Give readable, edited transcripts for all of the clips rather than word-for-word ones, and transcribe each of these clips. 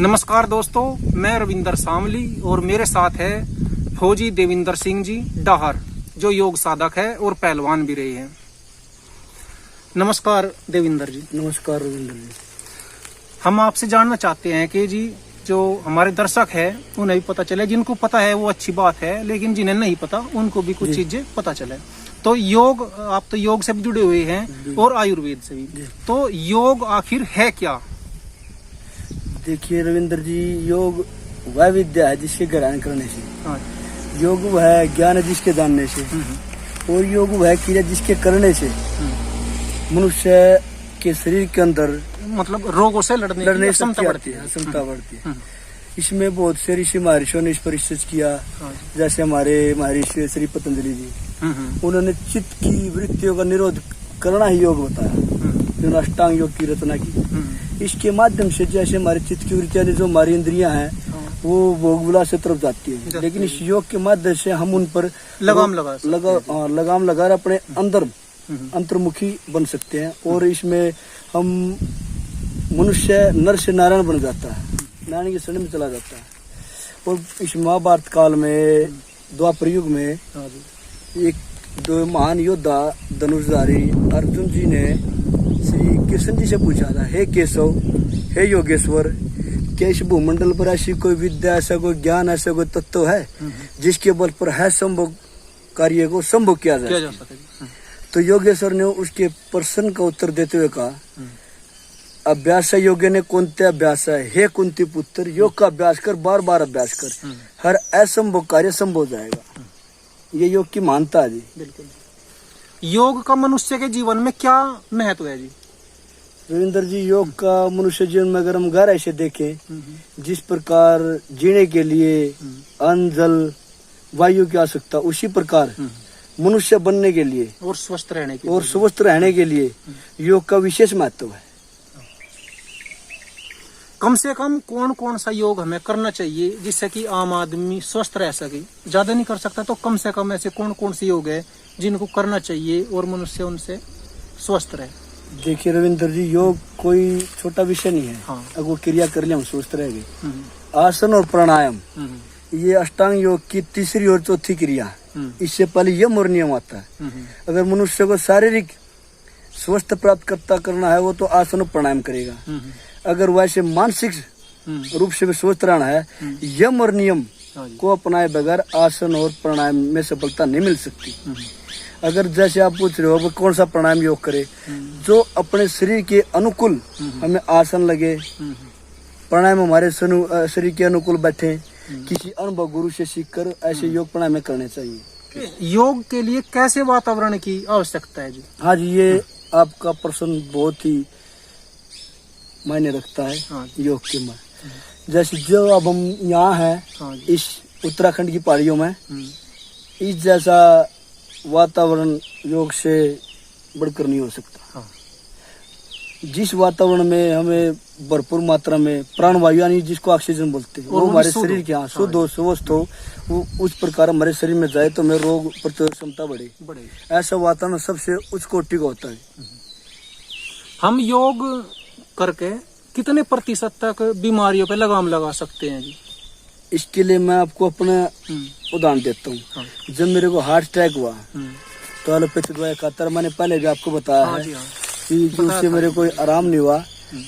नमस्कार दोस्तों, मैं रविंदर सामली और मेरे साथ है फौजी देविंदर सिंह जी डाहर, जो योग साधक है और पहलवान भी रहे हैं। नमस्कार देविंदर जी। नमस्कार रविंदर जी। हम आपसे जानना चाहते हैं कि जी जो हमारे दर्शक है उन्हें भी पता चले, जिनको पता है वो अच्छी बात है, लेकिन जिन्हें नहीं पता उनको भी कुछ चीजें पता चले। तो योग, आप तो योग से भी जुड़े हुए हैं और आयुर्वेद से भी, तो योग आखिर है क्या? देखिए रविंदर जी, योग वह विद्या है जिसके ग्रहण करने से, योग वह ज्ञान है जिसके जानने से, और योग वह क्रिया जिसके करने से मनुष्य के शरीर के अंदर मतलब रोगों से लड़ने की क्षमता बढ़ती है। क्षमता बढ़ती है। इसमें बहुत से ऋषि महर्षियों ने इस पर रिसर्च किया, जैसे हमारे महर्षि श्री पतंजलि जी, उन्होंने चित्त की वृत्तियों का निरोध करना ही योग बताया, जो अष्टांग योग की रचना की। इसके माध्यम से जैसे हमारे चित्त की वृत्तियां, जो हमारी इंद्रियां हैं, वो भोग विलास से तरफ जाती है, लेकिन इस योग के माध्यम से हम उन पर लगाम लगा अपने अंदर अंतर्मुखी बन सकते हैं, और इसमें हम मनुष्य नर से नारायण बन जाता है, नारायण की श्रेणी में चला जाता है। और इस महाभारत काल में, द्वापर युग में, एक दो महान योद्धा धनुषधारी अर्जुन जी ने श्री कृष्ण जी से पूछा था, हे केशव, हे योगेश्वर, क्या इस भूमंडल पर ऐसी कोई विद्या, ऐसा कोई ज्ञान, ऐसा कोई तत्व है जिसके बल पर है संभव कार्य को संभव किया जा सके? तो योगेश्वर ने उसके प्रश्न का उत्तर देते हुए कहा, अभ्यास योग्य ने कोणते अभ्यास है, हे कुंती पुत्र, योग का अभ्यास कर, बार बार अभ्यास कर, हर असंभव कार्य संभव हो जाएगा। ये योग की मानता है जी। बिल्कुल। योग का मनुष्य के जीवन में क्या महत्व है जी? रविंदर जी, योग का मनुष्य जीवन में अगर हम गहराई से देखें, जिस प्रकार जीने के लिए अन्न, जल, वायु की आवश्यकता, उसी प्रकार मनुष्य बनने के लिए और स्वस्थ रहने के लिए योग का विशेष महत्व है। कम से कम कौन कौन सा योग हमें करना चाहिए जिससे कि आम आदमी स्वस्थ रह सके? ज्यादा नहीं कर सकता तो कम से कम ऐसे कौन कौन से योग है जिनको करना चाहिए और मनुष्य उनसे स्वस्थ रहे? देखिए रविंदर जी, योग कोई छोटा विषय नहीं है। अगर वो क्रिया कर ले हम स्वस्थ रहेंगे। आसन और प्राणायाम, ये अष्टांग योग की तीसरी और चौथी क्रिया। इससे पहले यम और नियम आता है। अगर मनुष्य को शारीरिक स्वस्थ प्राप्त करना है, वो तो आसन और प्राणायाम करेगा। अगर वैसे मानसिक रूप से स्वस्थ रहना है, यम और नियम को अपनाए बगैर आसन और प्राणायाम में सफलता नहीं मिल सकती। अगर जैसे आप पूछ रहे हो कौन सा प्राणायाम योग करे, जो अपने शरीर के अनुकूल हमें आसन लगे, प्राणायाम हमारे शरीर के अनुकूल बैठे, किसी अनुभव गुरु से सीखकर ऐसे योग प्राणायाम करने चाहिए। योग के लिए कैसे वातावरण की आवश्यकता है जी? हाँ जी, ये आपका प्रश्न बहुत ही मायने रखता है योग के में। जैसे जो अब हम यहाँ हैं इस उत्तराखंड की पहाड़ियों में, इस जैसा वातावरण योग से बढ़कर नहीं हो सकता। जिस वातावरण में हमें भरपूर मात्रा में प्राणवायु, यानी जिसको ऑक्सीजन बोलते हैं, वो हमारे शरीर के यहाँ शुद्ध हो, स्वस्थ हो, वो उस प्रकार हमारे शरीर में जाए तो हमें रोग प्रतिरोधक क्षमता बढ़े। ऐसा वातावरण सबसे उच्च कोटि का होता है। हम योग करके कितने प्रतिशत तक बीमारियों पे लगाम लगा सकते हैं जी? इसके लिए मैं आपको अपना उदाहरण देता हूँ। जब मेरे को हार्ट अटैक हुआ तो एलोपैथी दवाई खातर, मैंने पहले भी आपको बताया है कि जो उससे मेरे को आराम नहीं हुआ,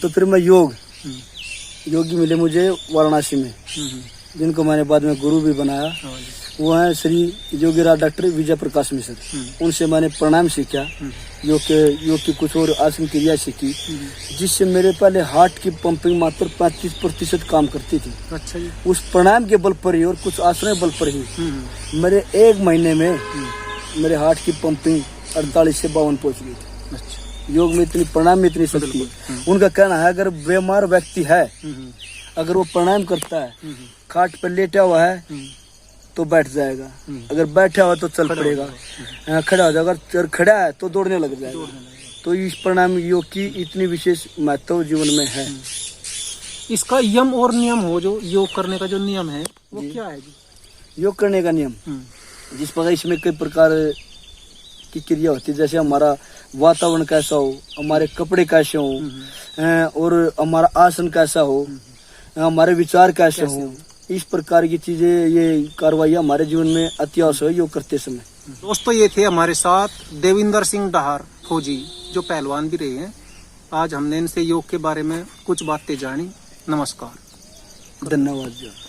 तो फिर मैं योगी मिले मुझे वाराणसी में, जिनको मैंने बाद में गुरु भी बनाया। वो है श्री योगीराज डॉक्टर विजय प्रकाश मिश्र। उनसे मैंने प्राणायाम सीखा, योग की कुछ और आसन क्रिया सीखी, जिससे मेरे पहले हार्ट की पंपिंग मात्र 35% काम करती थी। अच्छा जी। उस प्राणायाम के बल पर ही और कुछ आसनों के बल पर ही मेरे 1 महीने में मेरे हार्ट की पंपिंग 48 से 52 पहुंच गई थी। अच्छा। योग में इतनी, प्राणायाम में इतनी शक्ति है। उनका कहना है, अगर बीमार व्यक्ति है, अगर वो प्राणायाम करता है, खाट पर लेटा हुआ है तो बैठ जाएगा, अगर बैठा हुआ तो चल पड़ेगा, खड़ा हो जाएगा, अगर खड़ा है तो दौड़ने लग जाएगा। तो इस प्राणायाम योग की इतनी विशेष महत्व जीवन में है। इसका यम और नियम हो, जो योग करने का जो नियम है वो क्या है जी? योग करने का नियम, जिस प्रकार इसमें कई प्रकार की क्रिया होती है, जैसे हमारा वातावरण कैसा हो, हमारे कपड़े कैसे हो, और हमारा आसन कैसा हो, हमारे विचार कैसे कैसे हों, इस प्रकार की चीजें, ये कार्रवाई हमारे जीवन में अति आवश्यक है योग करते समय। दोस्तों, ये थे हमारे साथ देविंदर सिंह डाहर फौजी, जो पहलवान भी रहे हैं। आज हमने इनसे योग के बारे में कुछ बातें जानी। नमस्कार, धन्यवाद जी।